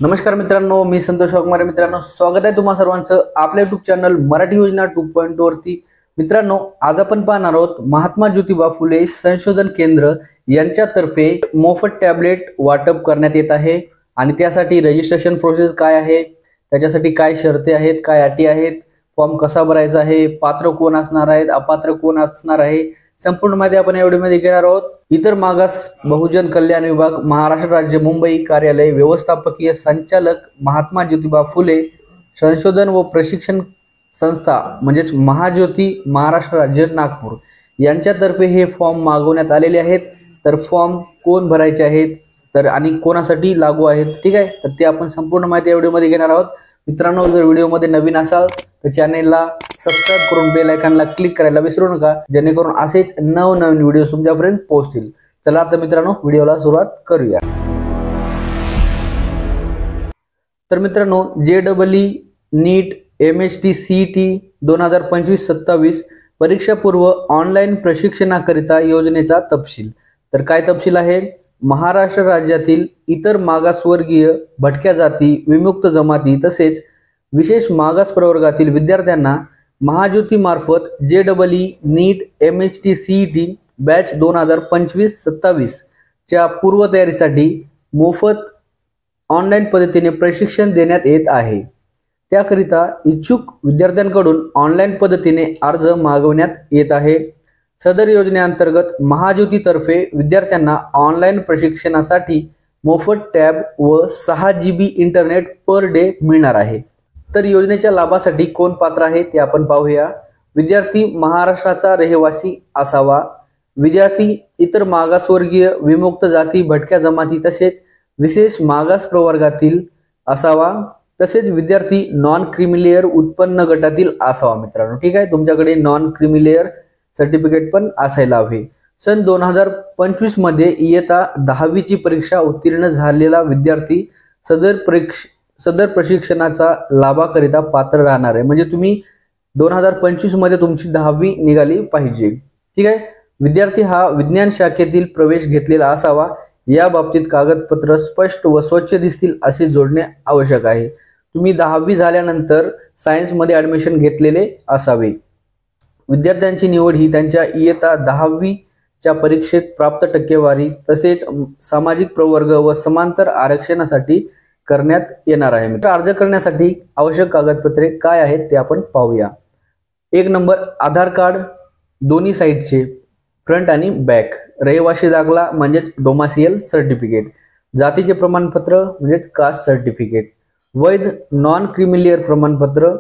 नमस्कार मित्रांनो, मी संतोष वाघमारे. मित्रांनो, स्वागत आहे तुम्हा सर्वांचं आपल्या युट्यूब चॅनल मराठी योजना 2.0 वरती. मित्रांनो, आज आपण पाहणार आहोत महात्मा ज्योतिबा फुले संशोधन केंद्र यांच्यातर्फे मोफत टॅबलेट वाटप करण्यात येत आहे आणि त्यासाठी रजिस्ट्रेशन प्रोसेस काय आहे, त्याच्यासाठी काय शर्ती आहेत, काय अटी आहेत, फॉर्म कसा भरायचा आहे, पात्र कोण असणार आहेत, अपात्र कोण असणार आहे, संपूर्ण माहिती आपण या व्हिडिओमध्ये घेणार आहोत. इतर मागास बहुजन कल्याण विभाग, महाराष्ट्र राज्य, मुंबई कार्यालय, व्यवस्थापकीय संचालक, महात्मा ज्योतिबा फुले संशोधन व प्रशिक्षण संस्था म्हणजेच महाज्योती, महाराष्ट्र राज्य, नागपूर यांच्यातर्फे हे फॉर्म मागवण्यात आलेले आहेत. तर फॉर्म कोण भरायचे आहेत तर आणि कोणासाठी लागू आहेत, ठीक आहे, तर ते आपण संपूर्ण माहिती या व्हिडिओमध्ये घेणार आहोत. मित्रांनो, जर व्हिडिओमध्ये नवीन असाल तर चॅनेलला सबस्क्राइब करून बेल आयकॉनला क्लिक करायला विसरू नका, जेणेकरून असेच नवनवीन व्हिडिओ तुमच्यापर्यंत पोहोचतील. चला आता मित्रांनो, व्हिडिओला सुरुवात करूया. तर मित्रांनो, JEE NEET MHT CET 2025-27 परीक्षापूर्व online प्रशिक्षणाकरिता योजनेचा तपशील. तर काय तपशील आहे? महाराष्ट्र राज्यातील इतर मागासवर्गीय, भटक्या जाती, विमुक्त जमाती तसेच विशेष मागास प्रवर्गातील विद्यार्थ्यांना महाज्योती मार्फत JEE NEET MHT CET batch 2025-27 च्या पूर्वतयारीसाठी मोफत ऑनलाईन पद्धतीने प्रशिक्षण देण्यात येत आहे. त्याकरिता इच्छुक विद्यार्थ्यांकडून ऑनलाईन पद्धतीने अर्ज मागवण्यात येत आहे. सदर योजनेअंतर्गत महाज्योतीतर्फे विद्यार्थ्यांना ऑनलाईन प्रशिक्षणासाठी मोफत टॅब व 6 GB इंटरनेट पर डे मिळणार आहे. तर योजनेच्या लाभासाठी कोण पात्र आहे ते आपण पाहूया. विद्यार्थी महाराष्ट्राचा रहिवासी असावा. विद्यार्थी इतर मागासवर्गीय, विमुक्त जाती, भटक्या जमाती तसेच विशेष मागास प्रवर्गातील असावा. तसेच विद्यार्थी नॉन क्रिमिलेअर उत्पन्न गटातील असावा. मित्रांनो, ठीक आहे, तुमच्याकडे नॉन क्रिमिलेअर सर्टिफिकेट पण असायला हवे. सन 2025 मध्ये इयत्ता 10वी ची परीक्षा उत्तीर्ण झालेला विद्यार्थी सदर प्रशिक्षणाचा लाभाकरिता पात्र राहणार आहे. म्हणजे तुम्ही 2025 मध्ये तुमची 10वी निघाली पाहिजे, ठीक आहे. विद्यार्थी हा विज्ञान शाखेतील प्रवेश घेतलेला असावा. या बाबतीत कागदपत्र स्पष्ट व स्वच्छ दिसतील असे जोडणे आवश्यक आहे. तुम्ही 10वी झाल्यानंतर सायन्स मध्ये ऍडमिशन घेतलेले असावे. विद्यार्थ्यांची निवड ही त्यांच्या इयत्ता 10वी च्या परीक्षेत प्राप्त टक्केवारी तसेच सामाजिक प्रवर्ग व समांतर आरक्षणासाठी करण्यात येणार आहे. अर्ज करण्यासाठी आवश्यक कागदपत्रे काय आहेत ते आपण पाहूया. 1 नंबर, आधार कार्ड दोन्ही साईडचे, फ्रंट आणि बॅक. रहिवासी दाखला म्हणजेच डोमासियल सर्टिफिकेट. जातीचे प्रमाणपत्र म्हणजेच कास्ट सर्टिफिकेट. वैध नॉन क्रिमिलियर प्रमाणपत्र.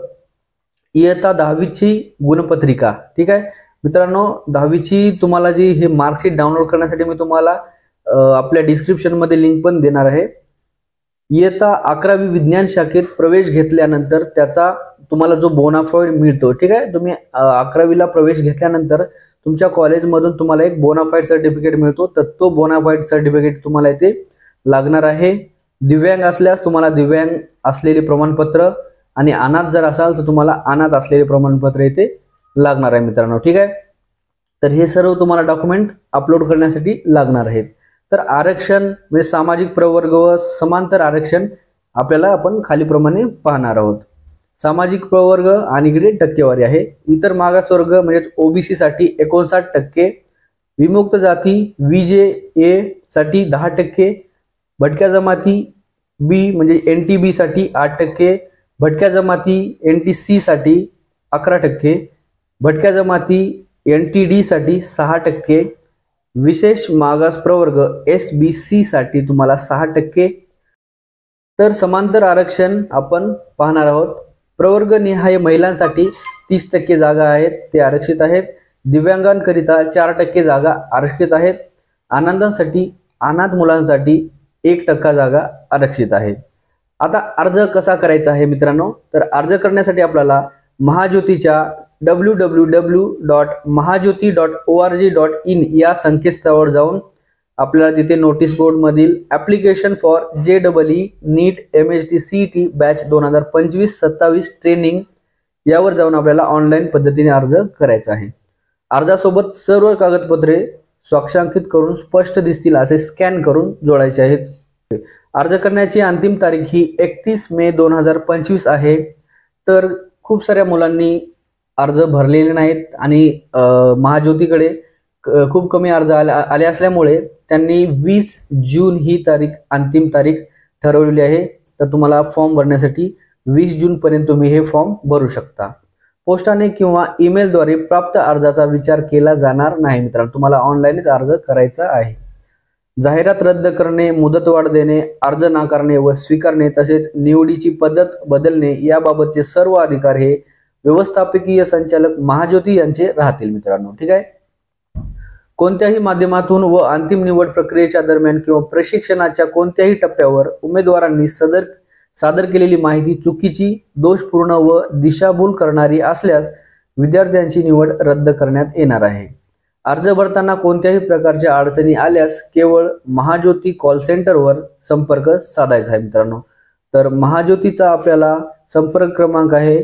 इयत्ता 10वी ची गुणपत्रिका, ठीक आहे. मित्रांनो, 10वी ची तुम्हाला जी हे मार्कशीट डाउनलोड करण्यासाठी मी तुम्हाला आपल्या डिस्क्रिप्शन मध्ये लिंक पण देणार आहे. इयत्ता 11वी विज्ञान शाखेत प्रवेश घेतल्यानंतर त्याचा तुम्हाला जो बोनाफाईड मिळतो, ठीक आहे. तुम्ही 11वीला प्रवेश घेतल्यानंतर तुमच्या कॉलेजमधून तुम्हाला एक बोनाफाईड सर्टिफिकेट मिळतो. तर तो बोनाफाईड सर्टिफिकेट तुम्हाला इथे लागणार आहे. दिव्यांग असल्यास तुम्हाला दिव्यांग असलेले प्रमाणपत्र आणि अनाथ जर असाल तर तुम्हाला अनाथ असलेले प्रमाणपत्र इथे लागणार आहे. मित्रांनो, ठीक आहे. तर हे सर्व तुम्हाला डॉक्युमेंट अपलोड करण्यासाठी लागणार आहेत. तर आरक्षण म्हणजे सामाजिक प्रवर्ग व समांतर आरक्षण आपल्याला आपण खालीप्रमाणे पाहणार आहोत. सामाजिक प्रवर्ग आणि इकडे टक्केवारी आहे. इतर मागासवर्ग म्हणजे OBC साठी 59%, विमुक्त जाती VJA साठी 10%, भटक्या जमाती B म्हणजे NTB साठी 8%, भटक्या जमाती NTC साठी 11%, भटक्या जमाती NTD साठी 6%, विशेष मागास प्रवर्ग SBC साठी तुम्हाला 6%. तर समांतर आरक्षण आपण पाहणार आहोत. प्रवर्ग निहाय महिलांसाठी 30% जागा आहेत, ते आरक्षित आहेत. दिव्यांगांकरिता 4% जागा आरक्षित आहेत. अनाथ मुलांसाठी 1% जागा आरक्षित आहेत. आता अर्ज कसा करायचा आहे मित्रांनो? तर अर्ज करण्यासाठी आपल्याला महाज्योतीच्या www.mahajyoti.org.in या संकेतस्थळावर जाऊन आपल्याला तिथे नोटीस बोर्ड मधील application for JEE NEET MHT CET batch 2025-27 training यावर जाऊन आपल्याला ऑनलाईन पद्धतीने अर्ज करायचा आहे. अर्जासोबत सर्व कागदपत्रे स्वाक्षरांकित करून स्पष्ट दिसतील असे स्कॅन करून जोडायचे आहेत. अर्ज करण्याची अंतिम तारीख ही 31 मे 2025 आहे। तर खूप साऱ्या मुलांनी अर्ज भरलेले नाहीत आणि महाज्योतीकडे खूप कमी अर्ज आले असल्यामुळे त्यांनी 20 जून ही अंतिम तारीख ठरवलेली आहे। तर तुम्हाला फॉर्म भरण्यासाठी 20 जून पर्यंत तुम्ही हे फॉर्म भरू शकता। पोस्टाने किंवा ईमेलद्वारे प्राप्त अर्जाचा विचार केला जाणार नाही मित्रांनो, तुम्हाला ऑनलाईनच अर्ज करायचा आहे। जाहिरात रद्द करणे, मुदतवाढ देणे, अर्ज नाकारणे व स्वीकारणे तसेच निवडीची पद्धत बदलणे याबाबतचे सर्व अधिकार हे व्यवस्थापकीय संचालक महाज्योती यांचे राहतील मित्रांनो। ठीक आहे। कोणत्याही माध्यमातून व अंतिम निवड प्रक्रियेच्या दरम्यान किंवा प्रशिक्षणाच्या कोणत्याही टप्प्यावर उमेदवारांनी सादर केलेली माहिती चुकीची, दोषपूर्ण व दिशाभूल करणारी असल्यास विद्यार्थ्यांची निवड रद्द करण्यात येणार आहे। अर्ज भरताना कोणत्याही प्रकारच्या अडचणी आल्यास केवळ महाज्योती कॉल सेंटरवर संपर्क साधायचा आहे मित्रांनो। तर महाज्योतीचा आपल्याला संपर्क क्रमांक आहे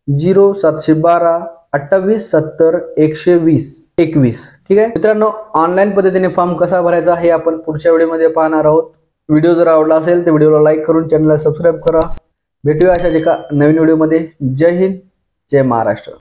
0712 28 70 120 ठीक आहे मित्रांनो। ऑनलाईन पद्धतीने फॉर्म कसा भरायचा हे आपण पुढच्या व्हिडिओमध्ये पाहणार आहोत। व्हिडिओ जर आवडला असेल तर व्हिडिओला लाईक करून चॅनलला सबस्क्राईब करा। भेटूया अशाच एका नवीन व्हिडिओमध्ये। जय हिंद, जय महाराष्ट्र।